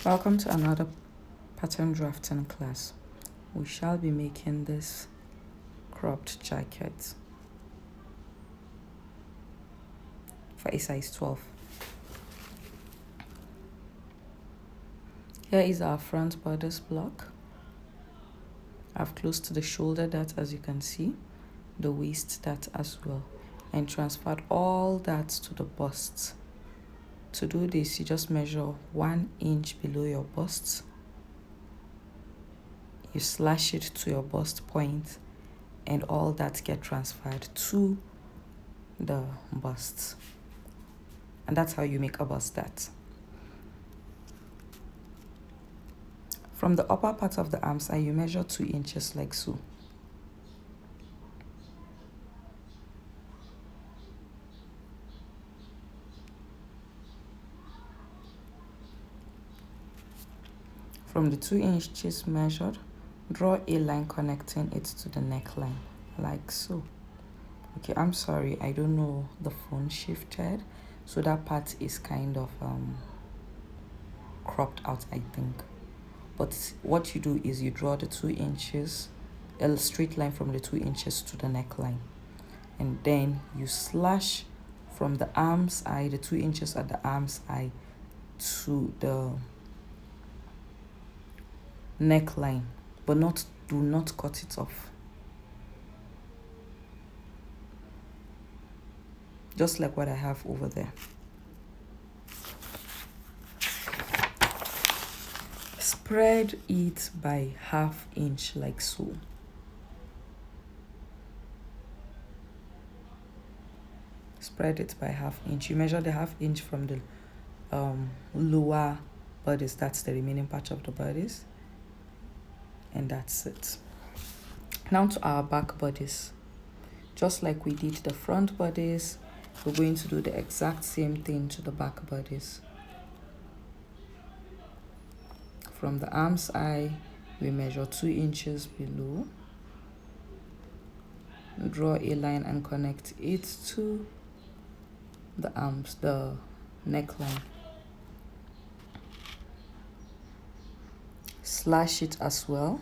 Welcome to another pattern drafting class. We shall be making this cropped jacket for a size 12. Here is our front bodice block. I've closed the shoulder dart, as you can see, the waist dart as well, and transferred all that to the bust. To do this, you just measure 1 inch below your bust. You slash it to your bust point, and all that get transferred to the bust. And that's how you make a bust dart. From the upper part of the arm side, you measure 2 inches like so. From the 2 inches measured, draw a line connecting it to the neckline, like so. Okay, I'm sorry, I don't know, the phone shifted, so that part is kind of cropped out, I think. But what you do is you draw the 2 inches, a straight line from the 2 inches to the neckline, and then you slash from the arm's eye, the 2 inches at the arm's eye, to the neckline, but do not cut it off. Just like what I have over there. Spread it by 1/2 inch like so. Spread it by 1/2 inch. You measure the 1/2 inch from the lower bodice, that's the remaining part of the bodice, and that's it. Now to our back bodice. Just like we did the front bodice, we're going to do the exact same thing to the back bodice. From the arm's eye, we measure 2 inches below. Draw a line and connect it to the arms, the neckline. Slash it as well.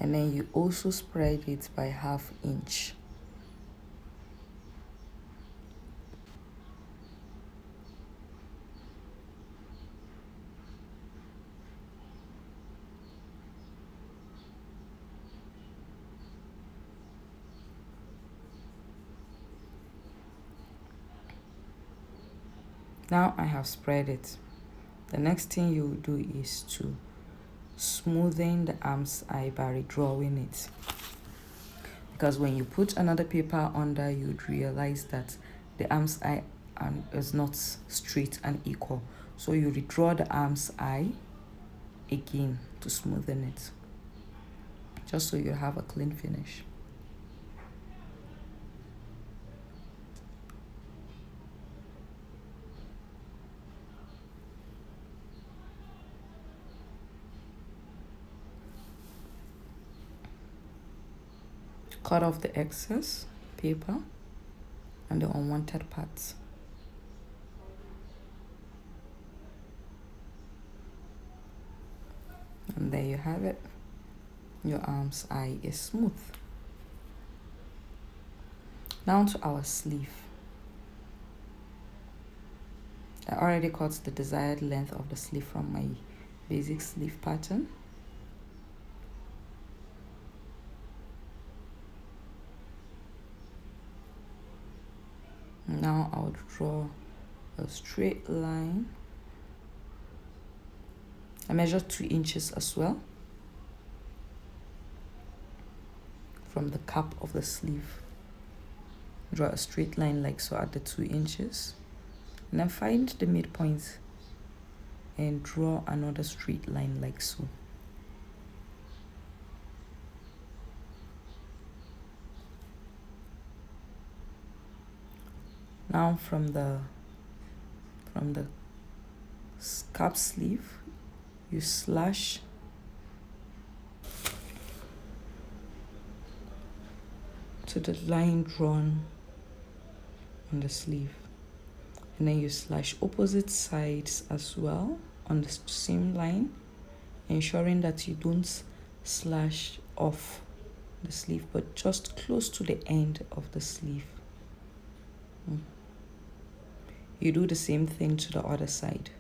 And then you also spread it by 1/2 inch. Now I have spread it. The next thing you do is to smoothen the arm's eye by redrawing it. Because when you put another paper under, you'd realize that the arm's eye is not straight and equal. So you redraw the arm's eye again to smoothen it, just so you have a clean finish. Cut off the excess paper and the unwanted parts. And there you have it. Your arm's eye is smooth. Now to our sleeve. I already cut the desired length of the sleeve from my basic sleeve pattern. Now I'll draw a straight line. I measure 2 inches as well from the cap of the sleeve. Draw a straight line like so at the 2 inches. And then find the midpoint and draw another straight line like so. Now from the cap sleeve, you slash to the line drawn on the sleeve, and then you slash opposite sides as well. on the seam line, ensuring that you don't slash off the sleeve, but just close to the end of the sleeve. You do the same thing to the other side.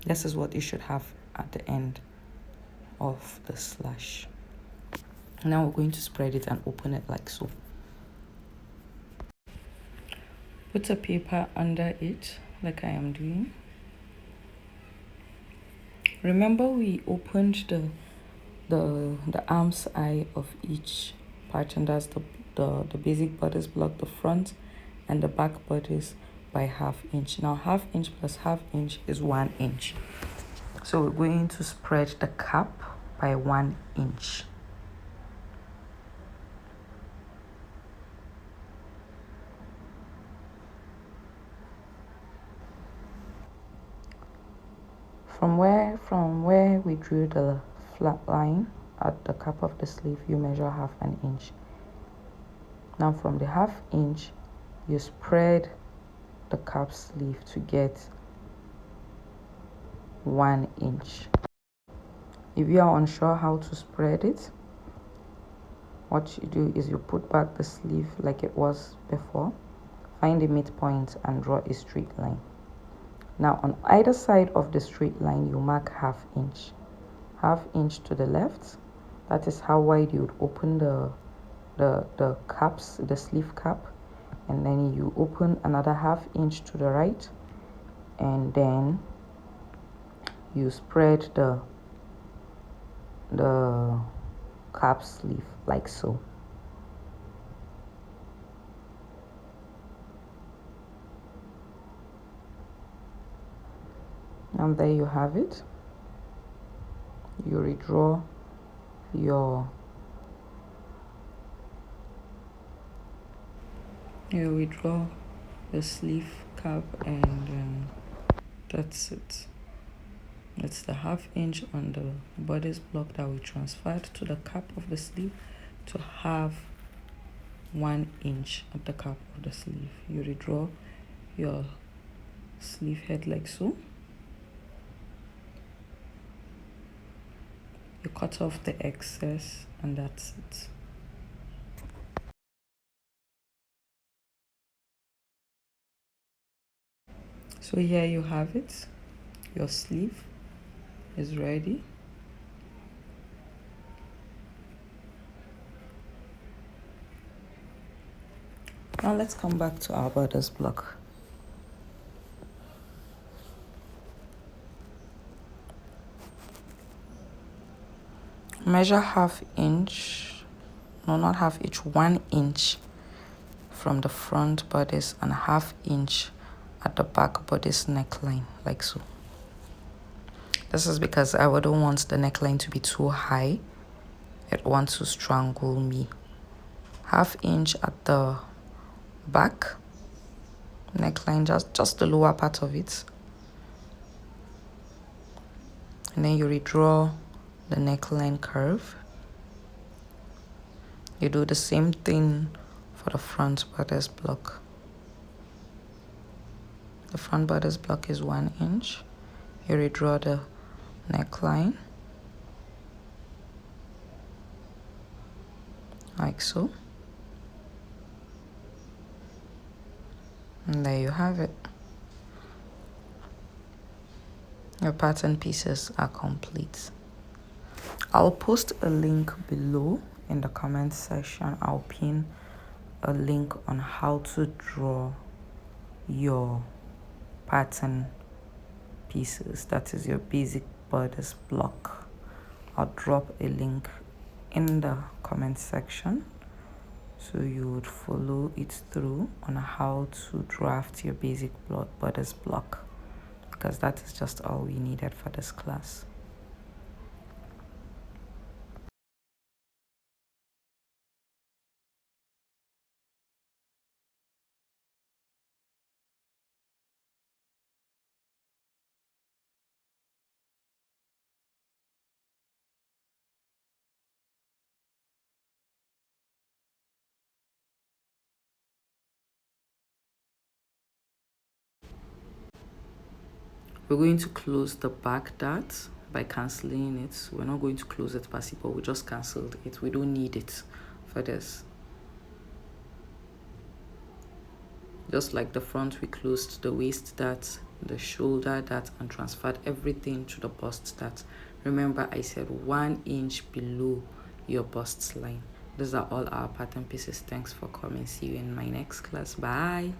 This is what you should have at the end of the slash. Now we're going to spread it and open it like so. Put a paper under it like I am doing. Remember, we opened the arm's eye of each part, and that's the basic bodice block, the front and the back bodice, by 1/2 inch. Now 1/2 inch plus 1/2 inch is 1 inch. So we're going to spread the cap by 1 inch. From where we drew the flat line at the cap of the sleeve, you measure 1/2 inch. Now from the 1/2 inch, you spread the cap sleeve to get 1 inch. If you are unsure how to spread it, what you do is you put back the sleeve like it was before, find the midpoint and draw a straight line. Now on either side of the straight line, you mark 1/2 inch. 1/2 inch to the left. That is how wide you would open the caps, the sleeve cap, and then you open another 1/2 inch to the right, and then you spread the cap sleeve like so. And there you have it. You redraw your the sleeve cap, and that's it. That's the 1/2 inch on the bodice block that we transferred to the cap of the sleeve to have 1 inch at the cap of the sleeve. You redraw your sleeve head like so. You cut off the excess, and that's it. So here you have it. Your sleeve is ready. Now let's come back to our bodice block. Measure 1/2 inch, no, not 1/2 inch, 1 inch from the front bodice and 1/2 inch at the back bodice neckline, like so. This is because I wouldn't want the neckline to be too high. It wants to strangle me. 1/2 inch at the back neckline, just the lower part of it. And then you redraw the neckline curve. You do the same thing for the front bodice block. The front bodice block is 1 inch. You redraw the neckline like so. And there you have it. Your pattern pieces are complete. I'll post a link below in the comment section. I'll pin a link on how to draw your pattern pieces. That is your basic bodice block. I'll drop a link in the comment section so you would follow it through on how to draft your basic bodice block. because that is just all we needed for this class. We're going to close the back dart by cancelling it. We're not going to close it per se, but we just cancelled it. We don't need it for this. Just like the front, we closed the waist dart, the shoulder dart, and transferred everything to the bust dart. Remember, I said 1 inch below your bust line. These are all our pattern pieces. Thanks for coming. See you in my next class. Bye.